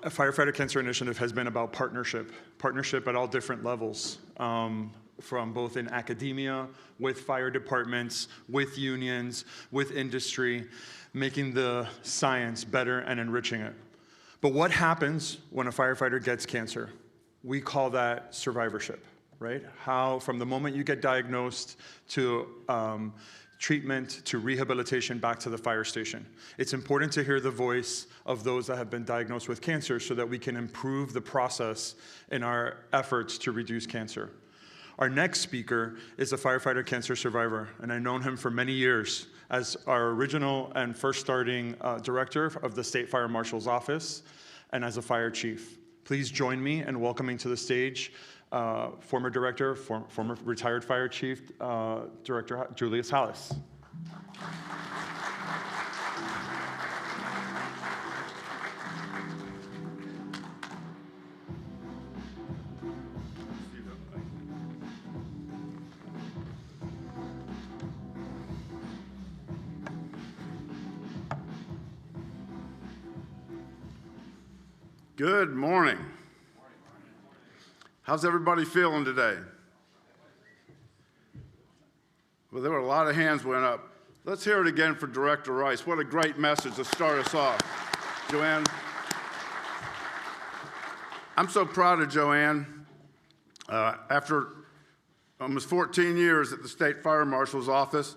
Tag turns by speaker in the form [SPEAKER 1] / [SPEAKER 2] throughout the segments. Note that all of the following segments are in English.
[SPEAKER 1] Firefighter Cancer Initiative has been about partnership at all different levels, from both in academia, with fire departments, with unions, with industry, making the science better and enriching it. But what happens when a firefighter gets cancer? We call that survivorship, right? How from the moment you get diagnosed to treatment to rehabilitation back to the fire station. It's important to hear the voice of those that have been diagnosed with cancer so that we can improve the process in our efforts to reduce cancer. Our next speaker is a firefighter cancer survivor, and I've known him for many years as our original and first starting director of the State Fire Marshal's office and as a fire chief. Please join me in welcoming to the stage former director, former retired fire chief, Director Julius Halas.
[SPEAKER 2] Good morning. How's everybody feeling today? Well, there were a lot of hands went up. Let's hear it again for Director Rice. What a great message to start us off. Joanne. I'm so proud of Joanne. After almost 14 years at the State Fire Marshal's office,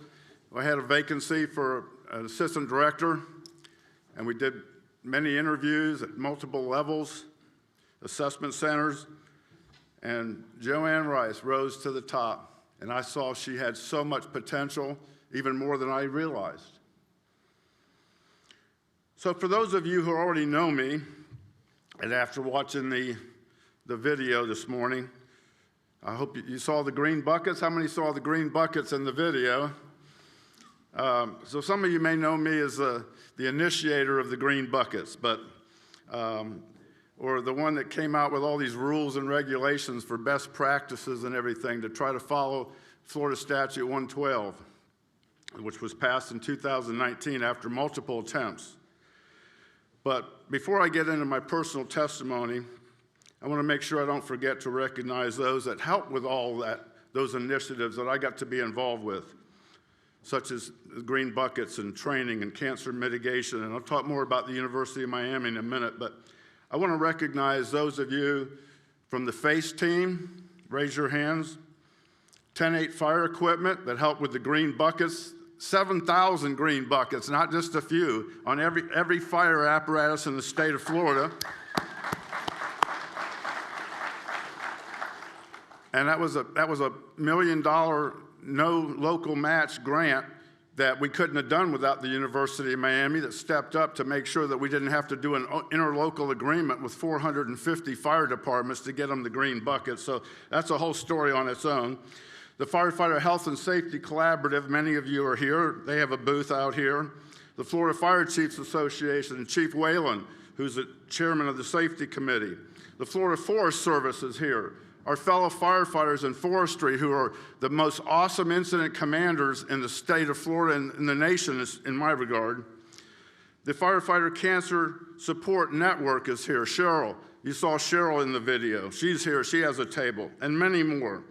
[SPEAKER 2] I had a vacancy for an assistant director, and we did many interviews at multiple levels, assessment centers, and Joanne Rice rose to the top, and I saw she had so much potential, even more than I realized. So for those of you who already know me, and after watching the video this morning, I hope you saw the green buckets. How many saw the green buckets in the video? So some of you may know me as the initiator of the green buckets, but or the one that came out with all these rules and regulations for best practices and everything to try to follow Florida Statute 112, which was passed in 2019 after multiple attempts. But before I get into my personal testimony, I want to make sure I don't forget to recognize those that helped with all that, those initiatives that I got to be involved with, such as green buckets and training and cancer mitigation. And I'll talk more about the University of Miami in a minute, but I want to recognize those of you from the FACE team, raise your hands, 10-8 fire equipment that helped with the green buckets, 7,000 green buckets, not just a few, on every fire apparatus in the state of Florida. And that was a $1 million no local match grant that we couldn't have done without the University of Miami, that stepped up to make sure that we didn't have to do an interlocal agreement with 450 fire departments to get them the green buckets. So that's a whole story on its own. The Firefighter Health and Safety Collaborative, many of you are here. They have a booth out here. The Florida Fire Chiefs Association and Chief Whalen, who's the chairman of the safety committee. The Florida Forest Service is here. Our fellow firefighters in forestry, who are the most awesome incident commanders in the state of Florida and in the nation, in my regard. The Firefighter Cancer Support Network is here. Cheryl, you saw Cheryl in the video. She's here, she has a table, and many more.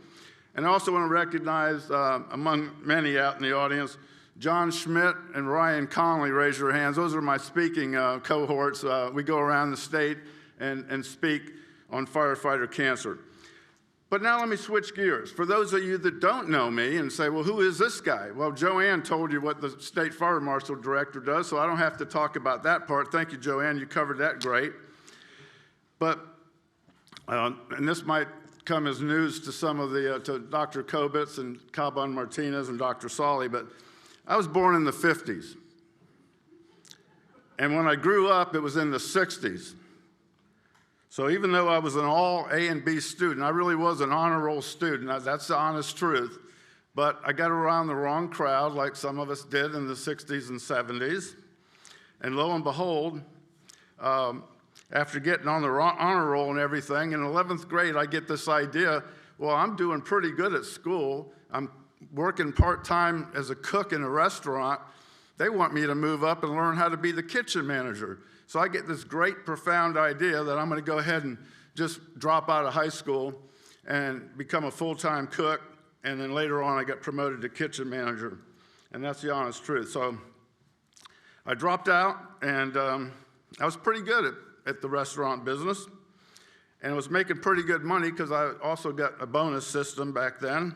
[SPEAKER 2] And I also want to recognize, among many out in the audience, John Schmidt and Ryan Conley, raise your hands. Those are my speaking cohorts. We go around the state and speak on firefighter cancer. But now let me switch gears. For those of you that don't know me and say, well, who is this guy? Well, Joanne told you what the State Fire Marshal Director does, so I don't have to talk about that part. Thank you, Joanne. You covered that great. But, and this might come as news to some of the, to Dr. Kobitz and Caban Martinez and Dr. Solly, but I was born in the 50s. And when I grew up, it was in the 60s. So even though I was an all A and B student, I really was an honor roll student. That's the honest truth. But I got around the wrong crowd, like some of us did in the 60s and 70s. And lo and behold, after getting on the honor roll and everything, in 11th grade, I get this idea, well, I'm doing pretty good at school. I'm working part-time as a cook in a restaurant. They want me to move up and learn how to be the kitchen manager. So I get this great, profound idea that I'm going to go ahead and just drop out of high school and become a full-time cook, and then later on I got promoted to kitchen manager, and that's the honest truth. So I dropped out, and I was pretty good at the restaurant business, and I was making pretty good money because I also got a bonus system back then,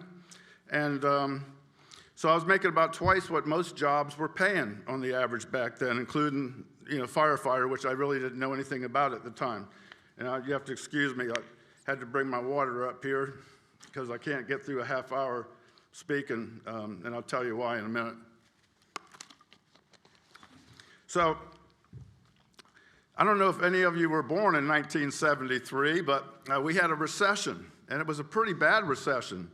[SPEAKER 2] and so I was making about twice what most jobs were paying on the average back then, including firefighter, which I really didn't know anything about at the time. And you have to excuse me, I had to bring my water up here because I can't get through a half hour speaking, and I'll tell you why in a minute. So, I don't know if any of you were born in 1973, but we had a recession, and it was a pretty bad recession.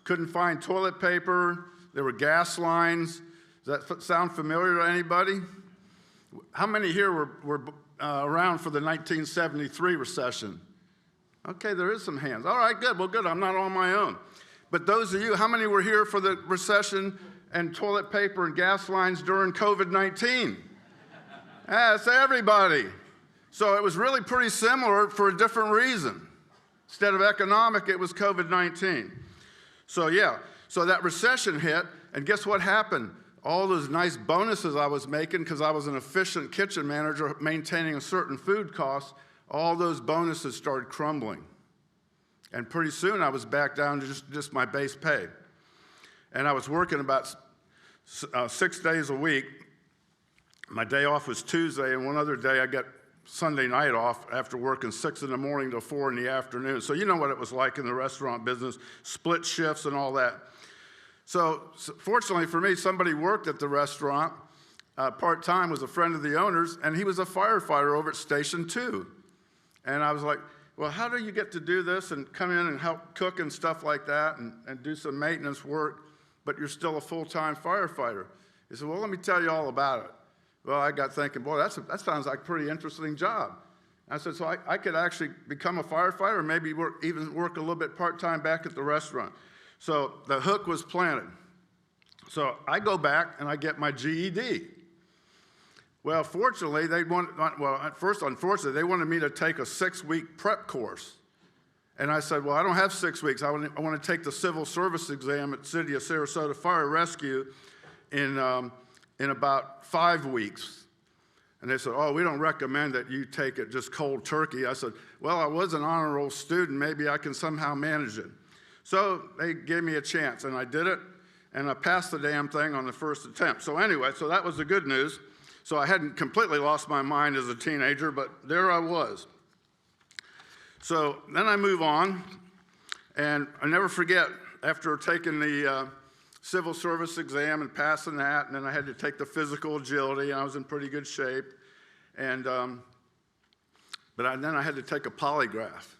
[SPEAKER 2] Couldn't find toilet paper, there were gas lines. Does that sound familiar to anybody? How many here were around for the 1973 recession? Okay, there is some hands. All right, good. Well, good. I'm not on my own. But those of you, how many were here for the recession and toilet paper and gas lines during COVID-19? That's everybody. So it was really pretty similar for a different reason. Instead of economic, it was COVID-19. So yeah, so that recession hit, and guess what happened? All those nice bonuses I was making because I was an efficient kitchen manager maintaining a certain food cost, all those bonuses started crumbling. And pretty soon I was back down to just my base pay. And I was working about 6 days a week. My day off was Tuesday, and one other day I got Sunday night off after working 6 in the morning to 4 in the afternoon. So you know what it was like in the restaurant business, split shifts and all that. So fortunately for me, somebody worked at the restaurant part-time, was a friend of the owner's, and he was a firefighter over at Station 2. And I was like, well, how do you get to do this and come in and help cook and stuff like that and do some maintenance work, but you're still a full-time firefighter? He said, well, let me tell you all about it. Well, I got thinking, boy, that sounds like a pretty interesting job. I said, so I could actually become a firefighter or maybe even work a little bit part-time back at the restaurant. So the hook was planted. So I go back and I get my GED. Well, fortunately, unfortunately, they wanted me to take a 6-week prep course. And I said, well, I don't have 6 weeks. I want to take the civil service exam at City of Sarasota Fire Rescue in about 5 weeks. And they said, oh, we don't recommend that you take it just cold turkey. I said, well, I was an honor roll student. Maybe I can somehow manage it. So they gave me a chance, and I did it, and I passed the damn thing on the first attempt. So anyway, so that was the good news. So I hadn't completely lost my mind as a teenager, but there I was. So then I move on, and I never forget, after taking the civil service exam and passing that, and then I had to take the physical agility, and I was in pretty good shape. And then I had to take a polygraph.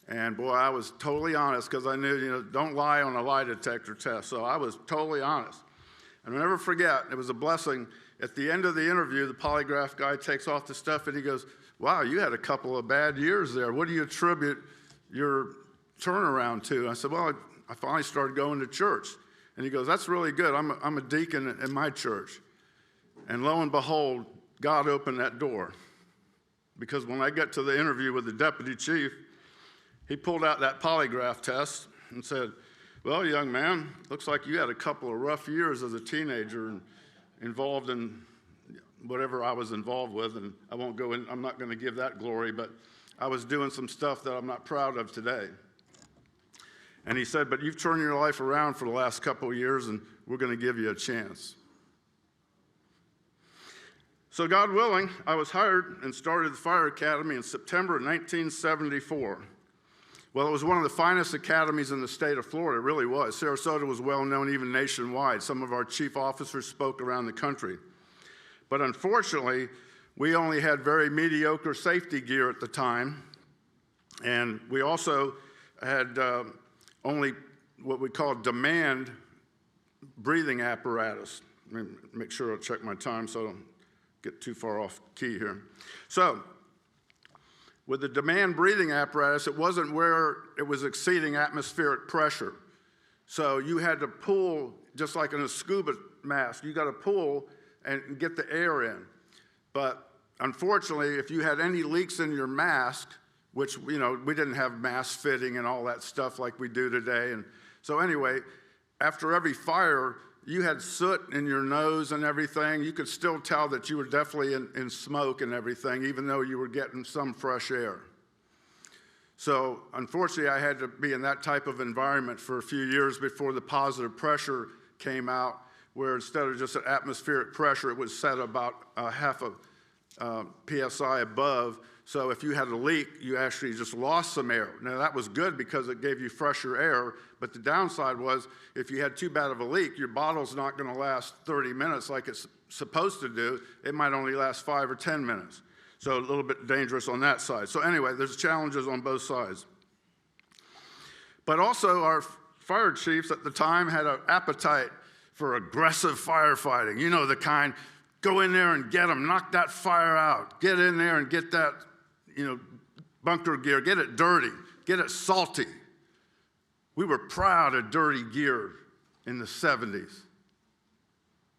[SPEAKER 2] And boy, I was totally honest because I knew, don't lie on a lie detector test. So I was totally honest. And I'll never forget, it was a blessing. At the end of the interview, the polygraph guy takes off the stuff and he goes, wow, you had a couple of bad years there. What do you attribute your turnaround to? And I said, well, I finally started going to church. And he goes, that's really good. I'm a deacon in my church. And lo and behold, God opened that door. Because when I got to the interview with the deputy chief, he pulled out that polygraph test and said, well, young man, looks like you had a couple of rough years as a teenager and involved in whatever I was involved with. And I won't go in, I'm not going to give that glory, but I was doing some stuff that I'm not proud of today. And he said, but you've turned your life around for the last couple of years, and we're going to give you a chance. So God willing, I was hired and started the fire academy in September of 1974. Well, it was one of the finest academies in the state of Florida, it really was. Sarasota was well known even nationwide. Some of our chief officers spoke around the country. But unfortunately, we only had very mediocre safety gear at the time. And we also had only what we call demand breathing apparatus. Let me make sure I check my time so I don't get too far off key here. So, with the demand breathing apparatus, it wasn't where it was exceeding atmospheric pressure. So you had to pull, just like in a scuba mask, you got to pull and get the air in. But unfortunately, if you had any leaks in your mask, which, we didn't have mask fitting and all that stuff like we do today. And so anyway, after every fire, you had soot in your nose and everything. You could still tell that you were definitely in smoke and everything, even though you were getting some fresh air. So unfortunately, I had to be in that type of environment for a few years before the positive pressure came out, where instead of just an atmospheric pressure, it was set about half a PSI above. So if you had a leak, you actually just lost some air. Now that was good because it gave you fresher air, but the downside was if you had too bad of a leak, your bottle's not gonna last 30 minutes like it's supposed to do. It might only last 5 or 10 minutes. So a little bit dangerous on that side. So anyway, there's challenges on both sides. But also our fire chiefs at the time had an appetite for aggressive firefighting. You know the kind, go in there and get them, knock that fire out, get in there and get that, bunker gear, get it dirty, get it salty. We were proud of dirty gear in the 70s.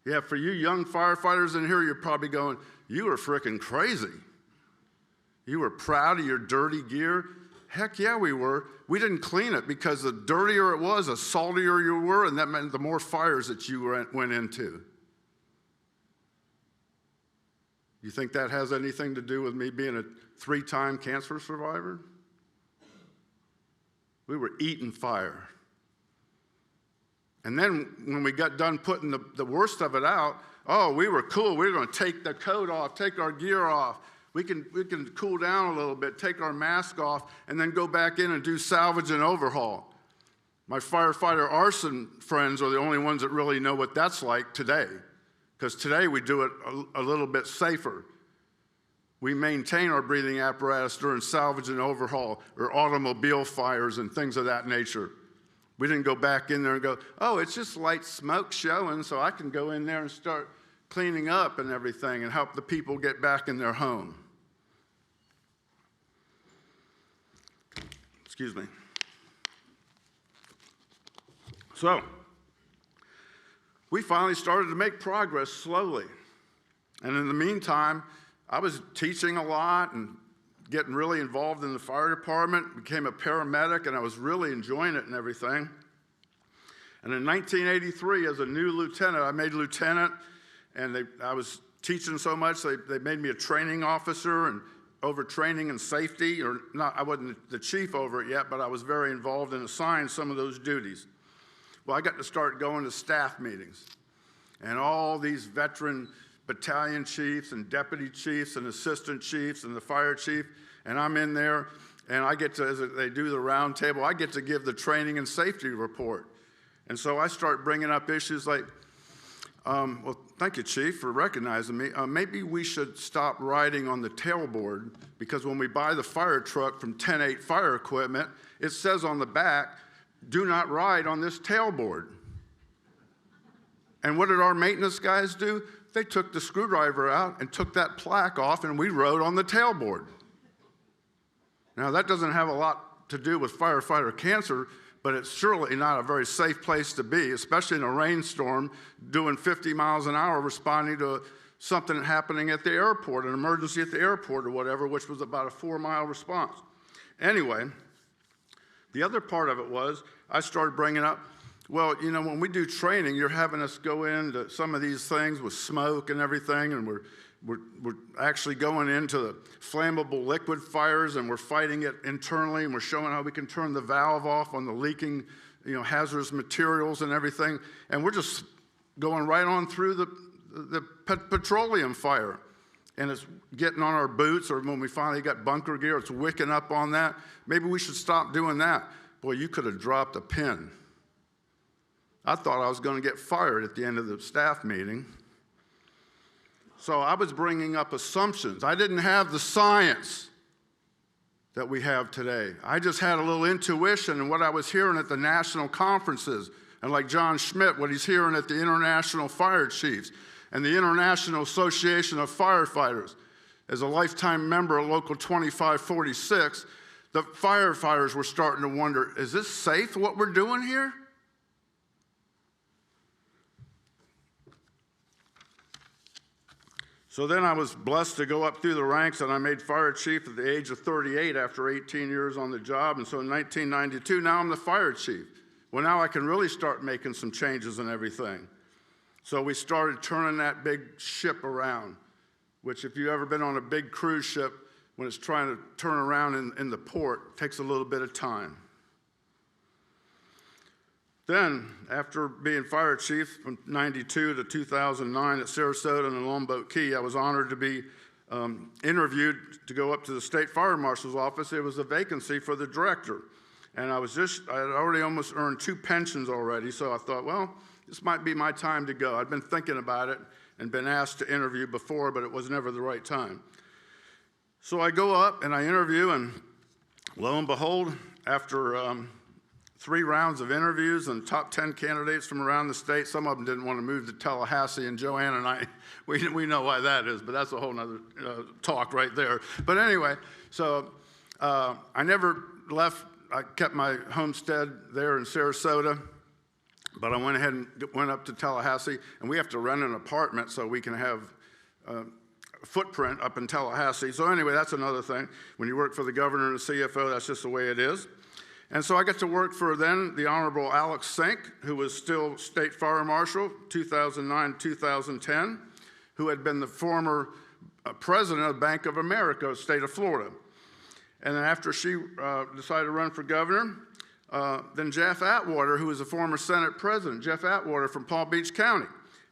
[SPEAKER 2] Yeah, for you young firefighters in here, you're probably going, you were freaking crazy. You were proud of your dirty gear? Heck yeah, we were. We didn't clean it because the dirtier it was, the saltier you were, and that meant the more fires that you went into. You think that has anything to do with me being a 3-time cancer survivor? We were eating fire. And then when we got done putting the worst of it out, oh, we were cool. We were going to take the coat off, take our gear off. We can cool down a little bit, take our mask off, and then go back in and do salvage and overhaul. My firefighter arson friends are the only ones that really know what that's like today, because today we do it a little bit safer. We maintain our breathing apparatus during salvage and overhaul or automobile fires and things of that nature. We didn't go back in there and go, oh, it's just light smoke showing, so I can go in there and start cleaning up and everything and help the people get back in their home. Excuse me. So, we finally started to make progress slowly. And in the meantime, I was teaching a lot and getting really involved in the fire department, became a paramedic, and I was really enjoying it and everything. And in 1983, as a new lieutenant, I made lieutenant, and I was teaching so much, they made me a training officer and over training and safety, or not, I wasn't the chief over it yet, but I was very involved and assigned some of those duties. Well, I got to start going to staff meetings, and all these veteran battalion chiefs and deputy chiefs and assistant chiefs and the fire chief, and I'm in there, and I get to, as they do the round table, I get to give the training and safety report. And so I start bringing up issues like, well, thank you, Chief, for recognizing me. Maybe we should stop riding on the tailboard, because when we buy the fire truck from 10-8 Fire Equipment, it says on the back, do not ride on this tailboard. And what did our maintenance guys do? They took the screwdriver out and took that plaque off, and we rode on the tailboard. Now, that doesn't have a lot to do with firefighter cancer, but it's surely not a very safe place to be, especially in a rainstorm, doing 50 miles an hour, responding to something happening at the airport, an emergency at the airport or whatever, which was about a 4-mile response. Anyway, the other part of it was I started bringing up, well, when we do training, you're having us go into some of these things with smoke and everything, and we're actually going into the flammable liquid fires, and we're fighting it internally, and we're showing how we can turn the valve off on the leaking, hazardous materials and everything, and we're just going right on through the petroleum fire, and it's getting on our boots, or when we finally got bunker gear, it's wicking up on that. Maybe we should stop doing that. Boy, you could have dropped a pin. I thought I was going to get fired at the end of the staff meeting. So I was bringing up assumptions. I didn't have the science that we have today. I just had a little intuition and what I was hearing at the national conferences, and like John Schmidt, what he's hearing at the International Fire Chiefs and the International Association of Firefighters. As a lifetime member of Local 2546, the firefighters were starting to wonder, is this safe, what we're doing here? So then I was blessed to go up through the ranks, and I made fire chief at the age of 38 after 18 years on the job. And so in 1992, now I'm the fire chief. Well, now I can really start making some changes and everything. So we started turning that big ship around, which if you've ever been on a big cruise ship, when it's trying to turn around in the port, it takes a little bit of time. Then, after being fire chief from 92 to 2009 at Sarasota and Longboat Key, I was honored to be interviewed to go up to the state fire marshal's office. There was a vacancy for the director. And I had already almost earned 2 pensions already, so I thought, well, this might be my time to go. I'd been thinking about it and been asked to interview before, but it was never the right time. So I go up and I interview, and lo and behold, after 3 rounds of interviews and top 10 candidates from around the state, some of them didn't want to move to Tallahassee, and Joanne and I, we know why that is, but that's a whole nother talk right there. But anyway, so I never left. I kept my homestead there in Sarasota, but I went ahead and went up to Tallahassee, and we have to rent an apartment so we can have a footprint up in Tallahassee. So anyway, that's another thing. When you work for the governor and the CFO, that's just the way it is. And so I got to work for then the Honorable Alex Sink, who was still state fire marshal, 2009-2010, who had been the former president of Bank of America, state of Florida. And then after she decided to run for governor, then Jeff Atwater, who was a former Senate president, Jeff Atwater from Palm Beach County,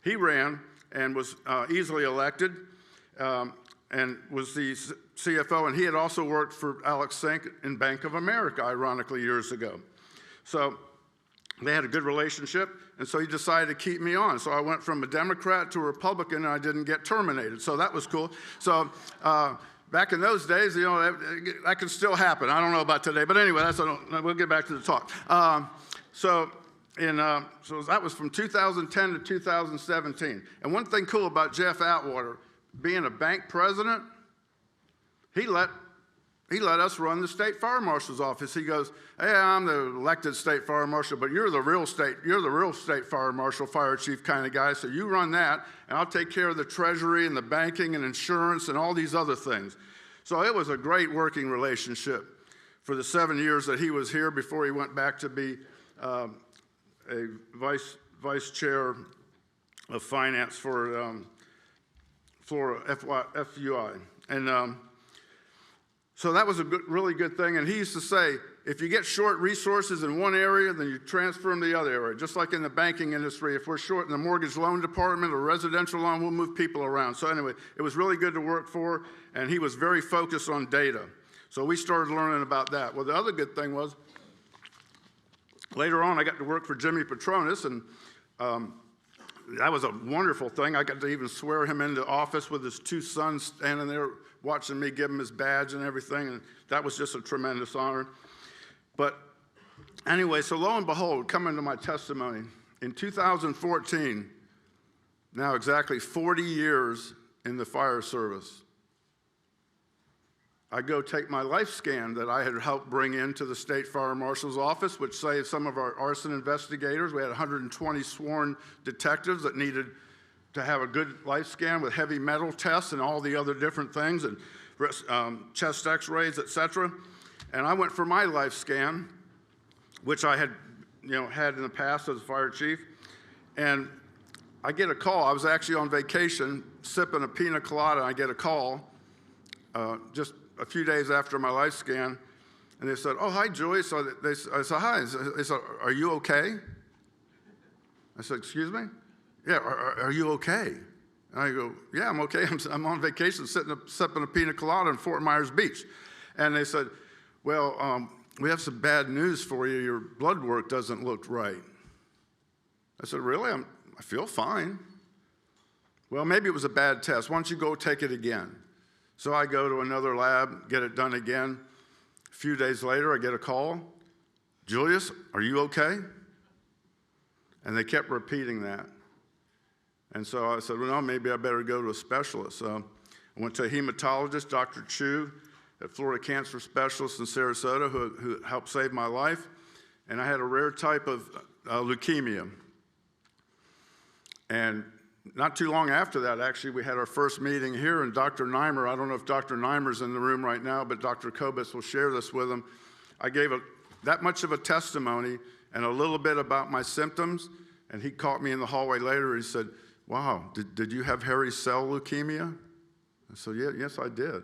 [SPEAKER 2] he ran and was easily elected and was the CFO, and he had also worked for Alex Sink in Bank of America, ironically, years ago. So they had a good relationship, and so he decided to keep me on. So I went from a Democrat to a Republican, and I didn't get terminated, so that was cool. So back in those days, you know, that could still happen. I don't know about today, but anyway, we'll get back to the talk. So that was from 2010 to 2017. And one thing cool about Jeff Atwater, being a bank president, he let us run the state fire marshal's office. He goes, "Hey, I'm the elected state fire marshal, but you're the real state fire marshal, fire chief kind of guy. So you run that, and I'll take care of the treasury and the banking and insurance and all these other things." So it was a great working relationship for the 7 years that he was here before he went back to be a vice chair of finance for Florida FUI. And so that was a really good thing. And he used to say, if you get short resources in one area, then you transfer them to the other area. Just like in the banking industry, if we're short in the mortgage loan department or residential loan, we'll move people around. So anyway, it was really good to work for, and he was very focused on data. So we started learning about that. Well, the other good thing was, later on, I got to work for Jimmy Petronas, and that was a wonderful thing. I got to even swear him into office with his 2 sons standing there watching me give him his badge and everything, and that was just a tremendous honor. But anyway, so lo and behold, coming to my testimony, in 2014, now exactly 40 years in the fire service, I go take my life scan that I had helped bring into the state fire marshal's office, which saved some of our arson investigators. We had 120 sworn detectives that needed to have a good life scan with heavy metal tests and all the other different things, and chest x-rays, etc. And I went for my life scan, which I had, had in the past as a fire chief, and I get a call. I was actually on vacation, sipping a pina colada, and I get a call just a few days after my life scan, and they said, "Oh, hi, Julius." So I said, "Hi." They said, "Are you okay?" I said, "Excuse me?" "Yeah, are you okay?" And I go, "Yeah, I'm okay. I'm on vacation sipping a pina colada in Fort Myers Beach." And they said, "Well, we have some bad news for you. Your blood work doesn't look right." I said, "Really? I feel fine." "Well, maybe it was a bad test. Why don't you go take it again?" So I go to another lab, get it done again. A few days later, I get a call. "Julius, are you okay?" And they kept repeating that. And so I said, "Well, no, maybe I better go to a specialist." So I went to a hematologist, Dr. Chu, at Florida Cancer Specialist in Sarasota, who helped save my life. And I had a rare type of leukemia. And not too long after that, actually, we had our first meeting here, and Dr. Neimer, I don't know if Dr. Neimer's in the room right now, but Dr. Kobitz will share this with him. I gave that much of a testimony and a little bit about my symptoms, and he caught me in the hallway later. He said, wow, did you have hairy cell leukemia? I said, yeah, yes, I did.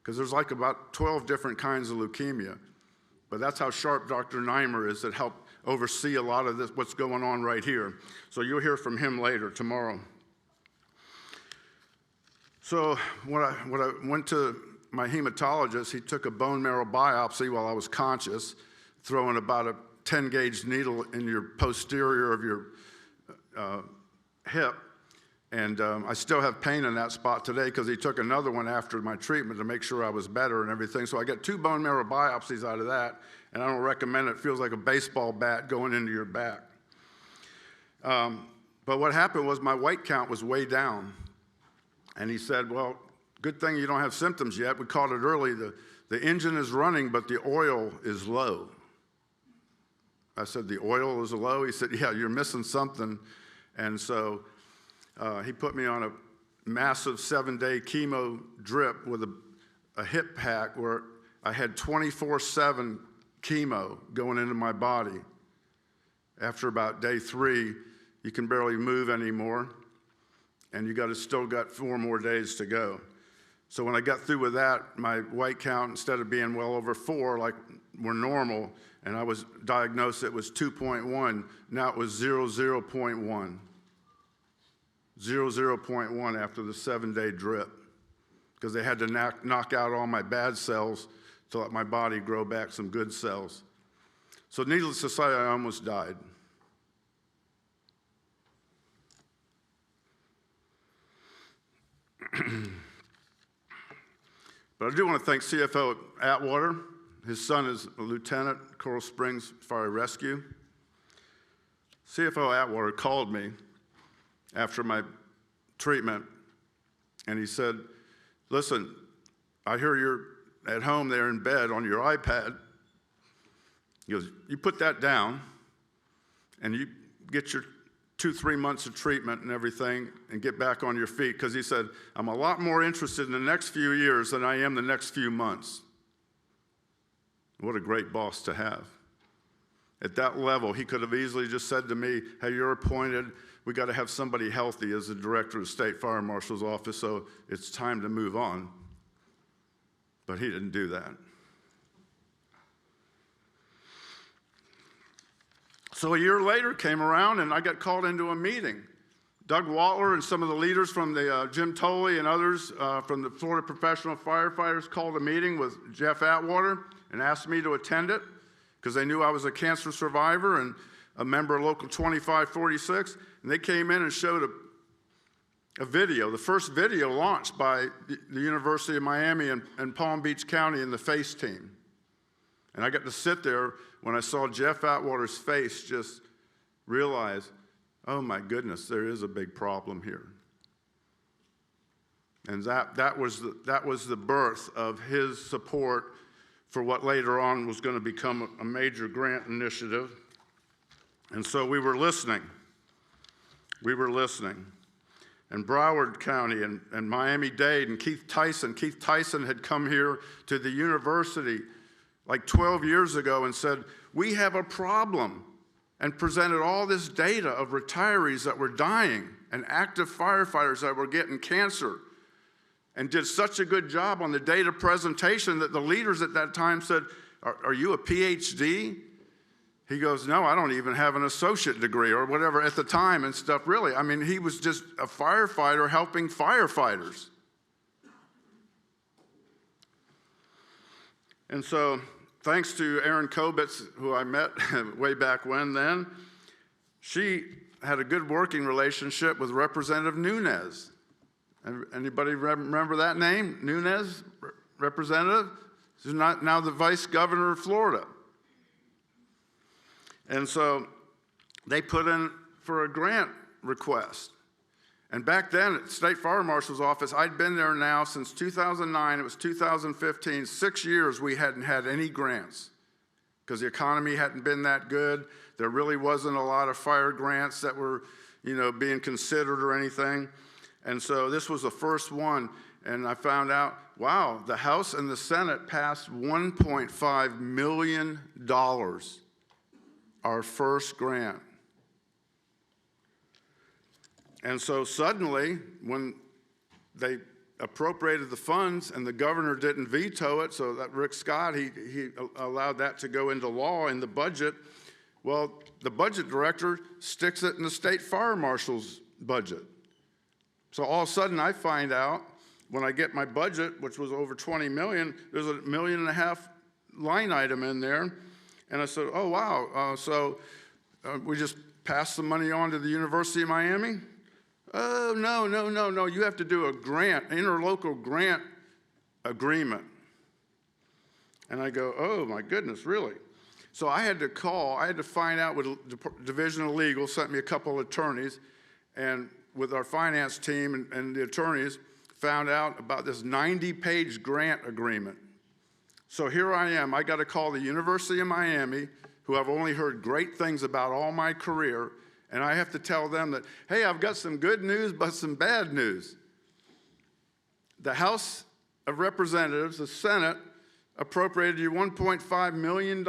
[SPEAKER 2] Because there's like about 12 different kinds of leukemia. But that's how sharp Dr. Neimer is that helped oversee a lot of this, what's going on right here. So you'll hear from him later, tomorrow. So when I went to my hematologist, he took a bone marrow biopsy while I was conscious, throwing about a 10-gauge needle in your posterior of your hip. And I still have pain in that spot today because he took another one after my treatment to make sure I was better and everything. So I got 2 bone marrow biopsies out of that, and I don't recommend it. It feels like a baseball bat going into your back. But what happened was my white count was way down. And he said, well, good thing you don't have symptoms yet. We caught it early. The engine is running, but the oil is low. I said, the oil is low? He said, yeah, you're missing something. And so he put me on a massive 7-day chemo drip with a hip pack where I had 24/7 chemo going into my body. After about day 3, you can barely move anymore, and you still got 4 more days to go. So when I got through with that, my white count, instead of being well over 4 like we're normal, and I was diagnosed it was 2.1, now it was 0.1. 0.1 after the 7-day drip, because they had to knock out all my bad cells to let my body grow back some good cells. So needless to say, I almost died. But I do want to thank CFO Atwater. His son is a lieutenant, Coral Springs Fire Rescue. CFO Atwater called me after my treatment, and he said, listen, I hear you're at home there in bed on your iPad. He goes, you put that down, and you get your 2-3 months of treatment and everything and get back on your feet, because he said, I'm a lot more interested in the next few years than I am the next few months. What a great boss to have. At that level, he could have easily just said to me, hey, you're appointed. We got to have somebody healthy as the director of the State Fire Marshal's office, so it's time to move on. But he didn't do that. So a year later came around, and I got called into a meeting. Doug Waltler and some of the leaders from the Jim Tolley and others from the Florida Professional Firefighters called a meeting with Jeff Atwater and asked me to attend it because they knew I was a cancer survivor and a member of Local 2546. And they came in and showed a video, the first video launched by the University of Miami and Palm Beach County and the FACE team. And I got to sit there when I saw Jeff Atwater's face, just realize, oh my goodness, there is a big problem here. And that was the birth of his support for what later on was going to become a major grant initiative. And so we were listening. We were listening. And Broward County and Miami-Dade and Keith Tyson had come here to the university like 12 years ago and said, we have a problem, and presented all this data of retirees that were dying and active firefighters that were getting cancer, and did such a good job on the data presentation that the leaders at that time said, are you a PhD? He goes, no, I don't even have an associate degree or whatever at the time and stuff, really. I mean, he was just a firefighter helping firefighters. And so, thanks to Erin Kobitz, who I met way back when then, she had a good working relationship with Representative Nunes. Anybody remember that name? Nunes, representative? She's now the vice governor of Florida. And so they put in for a grant request. And back then at the State Fire Marshal's office, I'd been there now since 2009. It was 2015. 6 years we hadn't had any grants because the economy hadn't been that good. There really wasn't a lot of fire grants that were, being considered or anything. And so this was the first one, and I found out, wow, the House and the Senate passed $1.5 million, our first grant. And so suddenly, when they appropriated the funds and the governor didn't veto it, so that Rick Scott, he allowed that to go into law in the budget. Well, the budget director sticks it in the state fire marshal's budget. So all of a sudden I find out when I get my budget, which was over 20 million, there's $1.5 million line item in there. And I said, oh wow, we just passed the money on to the University of Miami? Oh, no, you have to do a grant, interlocal grant agreement. And I go, oh my goodness, really? So I had to find out with the Division of Legal, sent me a couple of attorneys, and with our finance team and the attorneys, found out about this 90-page grant agreement. So here I am, I got to call the University of Miami, who I've only heard great things about all my career, and I have to tell them that, hey, I've got some good news, but some bad news. The House of Representatives, the Senate, appropriated you $1.5 million.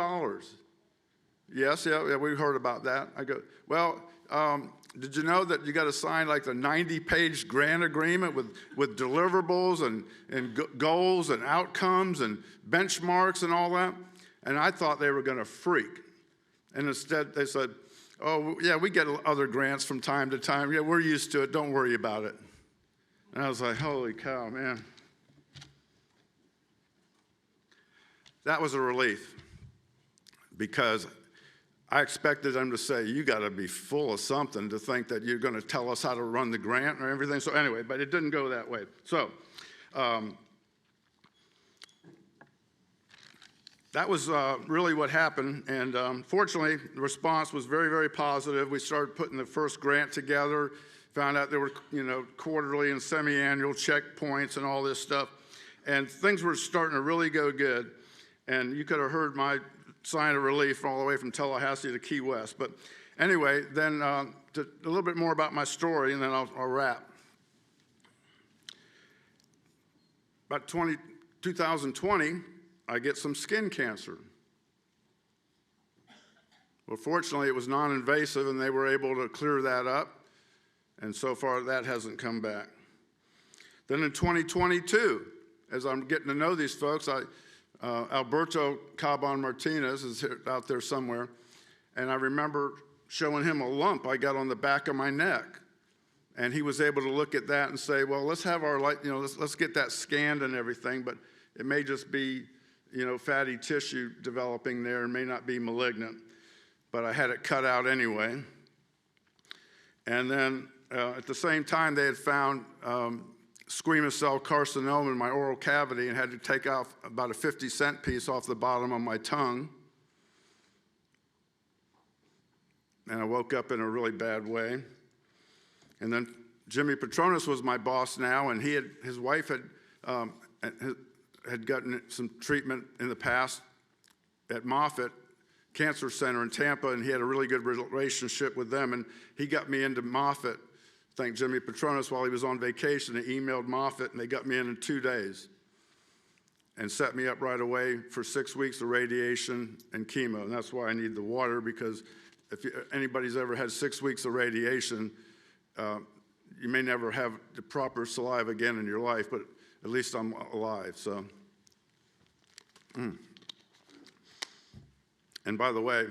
[SPEAKER 2] Yes, yeah, we heard about that. I go, well, did you know that you got to sign like the 90-page grant agreement with deliverables and goals and outcomes and benchmarks and all that? And I thought they were going to freak. And instead they said, oh, yeah, we get other grants from time to time. Yeah, we're used to it. Don't worry about it. And I was like, holy cow, man. That was a relief because I expected them to say, you got to be full of something to think that you're going to tell us how to run the grant or everything. So anyway, but it didn't go that way. So that was really what happened. And fortunately, the response was very, very positive. We started putting the first grant together, found out there were, quarterly and semi-annual checkpoints and all this stuff. And things were starting to really go good. And you could have heard my sign of relief all the way from Tallahassee to Key West. But anyway, then a little bit more about my story, and then I'll wrap. About 2020, I get some skin cancer. Well, fortunately, it was non-invasive, and they were able to clear that up. And so far, that hasn't come back. Then in 2022, as I'm getting to know these folks, Alberto Caban Martinez is out there somewhere, and I remember showing him a lump I got on the back of my neck, and he was able to look at that and say, well, let's have our let's get that scanned and everything, but it may just be fatty tissue developing there and may not be malignant, but I had it cut out anyway. And then at the same time, they had found squamous cell carcinoma in my oral cavity and had to take off about a 50-cent piece off the bottom of my tongue. And I woke up in a really bad way. And then Jimmy Petronas was my boss now, and his wife had gotten some treatment in the past at Moffitt Cancer Center in Tampa, and he had a really good relationship with them, and he got me into Moffitt. Thank Jimmy Petronas while he was on vacation. He emailed Moffitt, and they got me in 2 days and set me up right away for 6 weeks of radiation and chemo. And that's why I need the water, because if anybody's ever had 6 weeks of radiation, you may never have the proper saliva again in your life, but at least I'm alive. So, And by the way,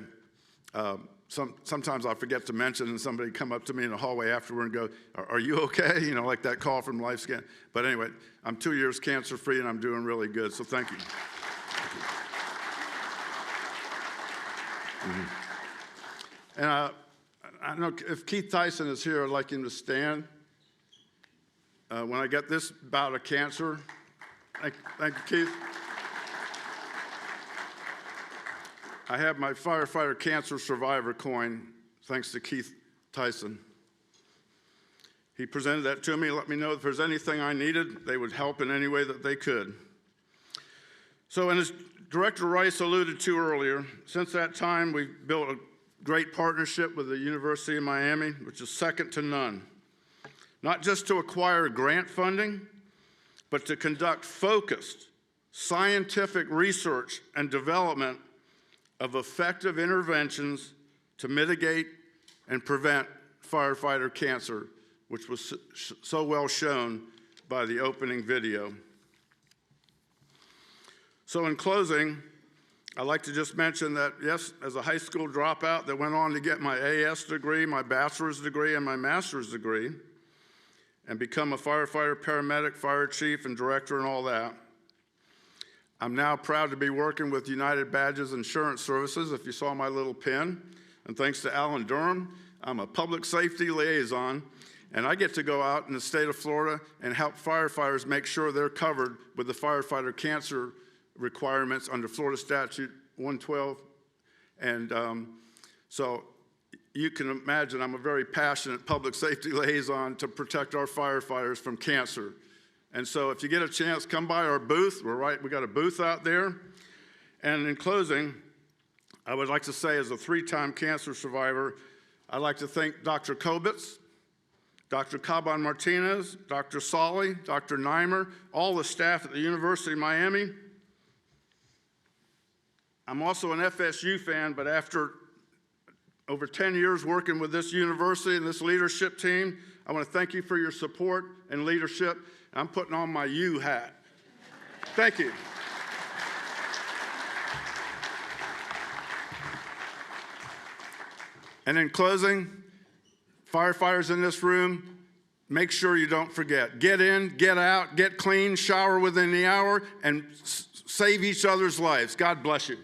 [SPEAKER 2] sometimes I forget to mention, and somebody come up to me in the hallway afterward and go, are you okay? Like that call from LifeScan. But anyway, I'm 2 years cancer-free, and I'm doing really good, so thank you. And I don't know if Keith Tyson is here, I'd like him to stand. When I get this bout of cancer, thank you, Keith. I have my Firefighter Cancer Survivor coin, thanks to Keith Tyson. He presented that to me, let me know if there's anything I needed, they would help in any way that they could. So, and as Director Rice alluded to earlier, since that time we've built a great partnership with the University of Miami, which is second to none. Not just to acquire grant funding, but to conduct focused scientific research and development of effective interventions to mitigate and prevent firefighter cancer, which was so well shown by the opening video. So in closing, I'd like to just mention that, yes, as a high school dropout that went on to get my AS degree, my bachelor's degree, and my master's degree, and become a firefighter, paramedic, fire chief, and director, and all that. I'm now proud to be working with United Badges Insurance Services, if you saw my little pin. And thanks to Alan Durham, I'm a public safety liaison, and I get to go out in the state of Florida and help firefighters make sure they're covered with the firefighter cancer requirements under Florida Statute 112. And so you can imagine I'm a very passionate public safety liaison to protect our firefighters from cancer. And so if you get a chance, come by our booth. We got a booth out there. And in closing, I would like to say, as a 3-time cancer survivor, I'd like to thank Dr. Kobitz, Dr. Caban Martinez, Dr. Solly, Dr. Neimer, all the staff at the University of Miami. I'm also an FSU fan, but after over 10 years working with this university and this leadership team, I want to thank you for your support and leadership. I'm putting on my U hat. Thank you. And in closing, firefighters in this room, make sure you don't forget. Get in, get out, get clean, shower within the hour, and save each other's lives. God bless you.